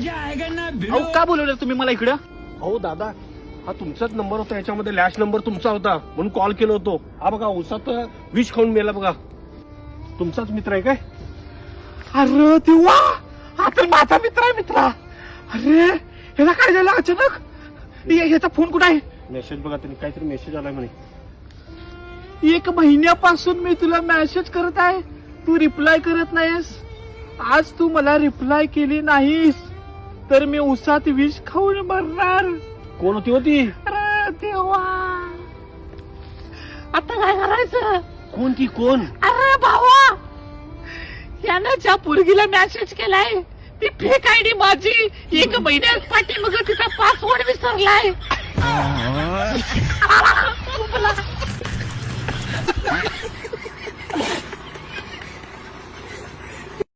अहो का बोलवलं तुम्ही मला इकडं? अहो दादा, हा तुमचाच नंबर होता, याच्यामध्ये लॅश नंबर तुमचा होता म्हणून कॉल केला होतो. हा बघा उसात विष खाऊन मेला बघा. तुमचाच मित्र आहे काय? अरे देवा, हा तर माझा मित्र आहे मित्रा. अरे ह्याला काय झालं अचानक? ह्याचा फोन कुठे आहे? मेसेज बघा, त्यांनी काहीतरी मेसेज आलाय म्हणे. 1 महिन्यापासून मी तुला मेसेज करत आहे, तू रिप्लाय करत नाहीस. आज तू मला रिप्लाय केली नाहीस तर मी उसात विष खाऊन मरणार. कोण होती होती? अरे देवा, आता काय करायचं? कोण ती कोण? अरे भावा, यानं ज्या पोरगीला मेसेज केलाय ती फेक आयडी माझी 1 महिन्यात पाठीमाग तिचा पासवर्ड विसरलाय.